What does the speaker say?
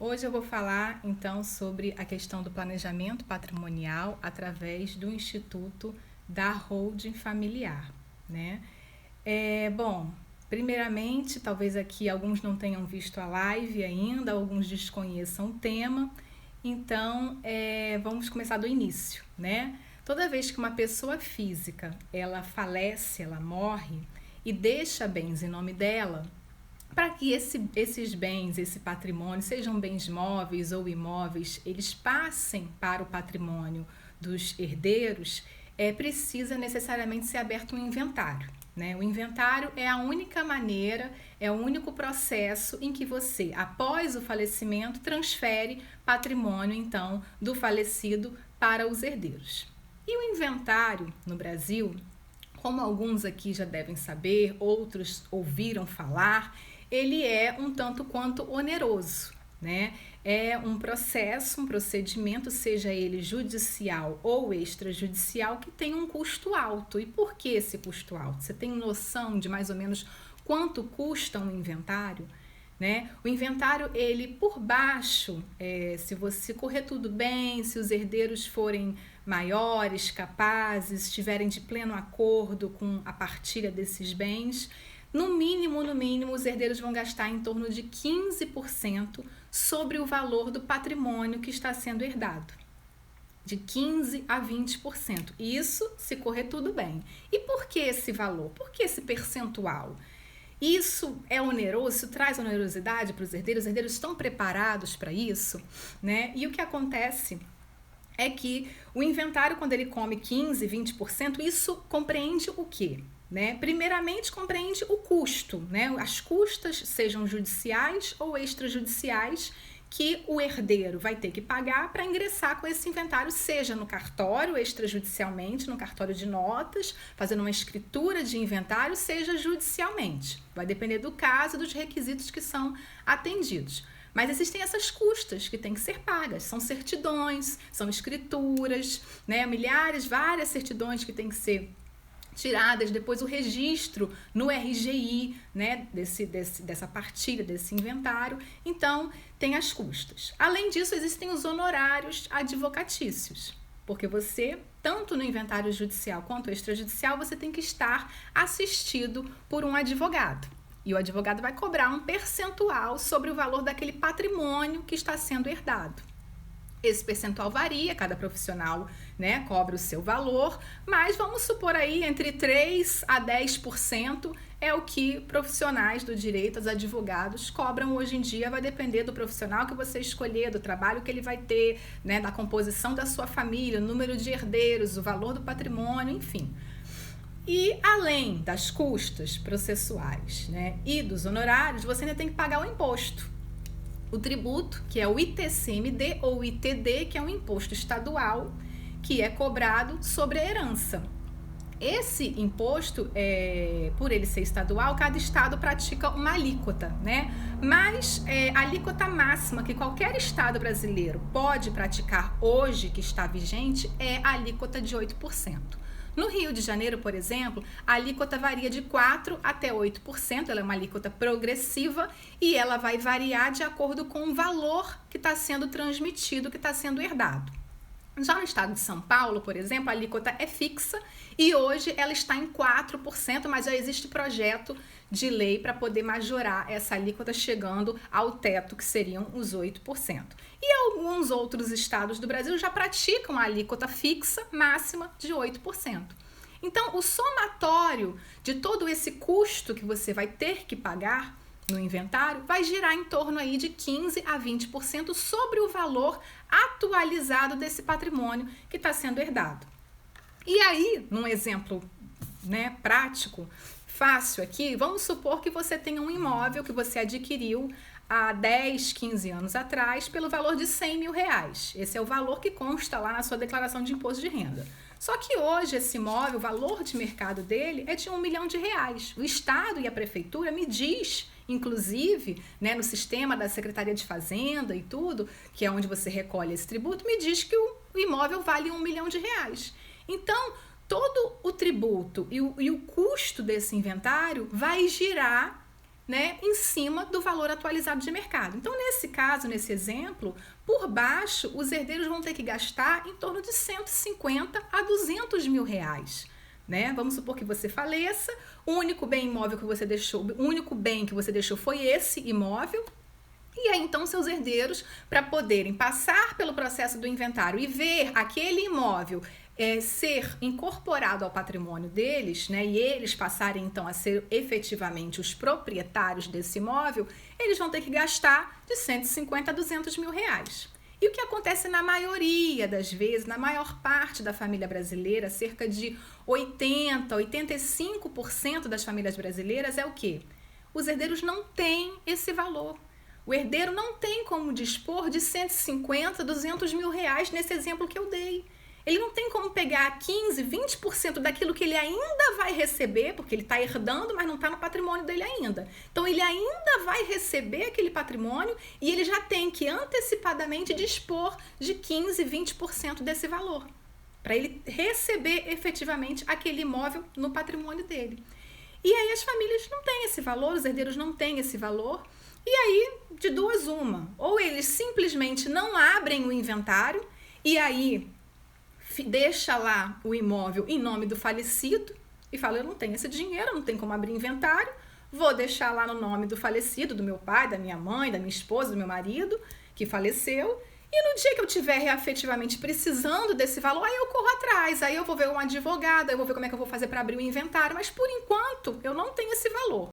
Hoje eu vou falar então sobre a questão do planejamento patrimonial através do Instituto da Holding Familiar, né? Primeiramente, talvez aqui alguns não tenham visto a live ainda, alguns desconheçam o tema, então vamos começar do início, né? Toda vez que uma pessoa física ela falece, ela morre e deixa bens em nome dela, para que esses bens, esse patrimônio, sejam bens móveis ou imóveis, eles passem para o patrimônio dos herdeiros, precisa necessariamente ser aberto um inventário, né? O inventário é a única maneira, é o único processo em que você, após o falecimento, transfere patrimônio, então, do falecido para os herdeiros. E o inventário no Brasil, como alguns aqui já devem saber, outros ouviram falar, ele é um tanto quanto oneroso, né? É um processo, um procedimento, seja ele judicial ou extrajudicial, que tem um custo alto. E por que esse custo alto? Você tem noção de mais ou menos quanto custa um inventário? Né? O inventário, ele por baixo, se você correr tudo bem, se os herdeiros forem maiores, capazes, estiverem de pleno acordo com a partilha desses bens, no mínimo, os herdeiros vão gastar em torno de 15% sobre o valor do patrimônio que está sendo herdado. De 15% a 20%. Isso se correr tudo bem. E por que esse valor? Por que esse percentual? Isso é oneroso, isso traz onerosidade para os herdeiros estão preparados para isso, né? E o que acontece é que o inventário, quando ele come 15%, 20%, isso compreende o quê? Né? Primeiramente, compreende o custo, né? As custas, sejam judiciais ou extrajudiciais, que o herdeiro vai ter que pagar para ingressar com esse inventário, seja no cartório, extrajudicialmente, no cartório de notas, fazendo uma escritura de inventário, seja judicialmente. Vai depender do caso e dos requisitos que são atendidos. Mas existem essas custas que têm que ser pagas, são certidões, são escrituras, né? Várias certidões que têm que ser tiradas, depois o registro no RGI, né, dessa partilha, desse inventário. Então, tem as custas. Além disso, existem os honorários advocatícios, porque você, tanto no inventário judicial quanto extrajudicial, você tem que estar assistido por um advogado. E o advogado vai cobrar um percentual sobre o valor daquele patrimônio que está sendo herdado. Esse percentual varia, cada profissional, né, cobra o seu valor, mas vamos supor aí entre 3% a 10% é o que profissionais do direito, os advogados, cobram hoje em dia. Vai depender do profissional que você escolher, do trabalho que ele vai ter, né, da composição da sua família, o número de herdeiros, o valor do patrimônio, enfim. E além das custas processuais, né, e dos honorários, você ainda tem que pagar o imposto. O tributo, que é o ITCMD ou ITD, que é um imposto estadual que é cobrado sobre a herança. Esse imposto, por ele ser estadual, cada estado pratica uma alíquota, né? Mas a alíquota máxima que qualquer estado brasileiro pode praticar hoje, que está vigente, é a alíquota de 8%. No Rio de Janeiro, por exemplo, a alíquota varia de 4% até 8%, ela é uma alíquota progressiva e ela vai variar de acordo com o valor que está sendo transmitido, que está sendo herdado. Já no estado de São Paulo, por exemplo, a alíquota é fixa e hoje ela está em 4%, mas já existe projeto de lei para poder majorar essa alíquota, chegando ao teto, que seriam os 8%. E alguns outros estados do Brasil já praticam a alíquota fixa máxima de 8%. Então, o somatório de todo esse custo que você vai ter que pagar no inventário vai girar em torno aí de 15% a 20% sobre o valor atualizado desse patrimônio que está sendo herdado. E aí, num exemplo, né, prático, fácil aqui, vamos supor que você tenha um imóvel que você adquiriu há 10, 15 anos atrás pelo valor de R$100 mil. Esse é o valor que consta lá na sua declaração de imposto de renda. Só que hoje esse imóvel, o valor de mercado dele é de R$1 milhão. O Estado e a Prefeitura me diz, inclusive, né, no sistema da Secretaria de Fazenda e tudo, que é onde você recolhe esse tributo, me diz que o imóvel vale R$1 milhão. Então, todo o tributo e o custo desse inventário vai girar né, em cima do valor atualizado de mercado. Então, nesse caso, nesse exemplo, por baixo, os herdeiros vão ter que gastar em torno de 150 a 200 mil reais. Né? Vamos supor que você faleça, o único bem imóvel que você deixou, o único bem que você deixou foi esse imóvel. E aí, então, seus herdeiros, para poderem passar pelo processo do inventário e ver aquele imóvel ser incorporado ao patrimônio deles, né, e eles passarem, então, a ser efetivamente os proprietários desse imóvel, eles vão ter que gastar de 150 a 200 mil reais. E o que acontece na maioria das vezes, na maior parte da família brasileira, cerca de 80, 85% das famílias brasileiras é o quê? Os herdeiros não têm esse valor. O herdeiro não tem como dispor de 150, 200 mil reais nesse exemplo que eu dei. Ele não tem como pegar 15, 20% daquilo que ele ainda vai receber, porque ele está herdando, mas não está no patrimônio dele ainda. Então, ele ainda vai receber aquele patrimônio e ele já tem que antecipadamente dispor de 15, 20% desse valor, para ele receber efetivamente aquele imóvel no patrimônio dele. E aí as famílias não têm esse valor, os herdeiros não têm esse valor. E aí, de duas uma, ou eles simplesmente não abrem o inventário e aí deixa lá o imóvel em nome do falecido e fala, eu não tenho esse dinheiro, não tenho como abrir inventário, vou deixar lá no nome do falecido, do meu pai, da minha mãe, da minha esposa, do meu marido, que faleceu, e no dia que eu estiver efetivamente precisando desse valor, aí eu corro atrás, aí eu vou ver um advogado, aí eu vou ver como é que eu vou fazer para abrir o inventário, mas por enquanto eu não tenho esse valor.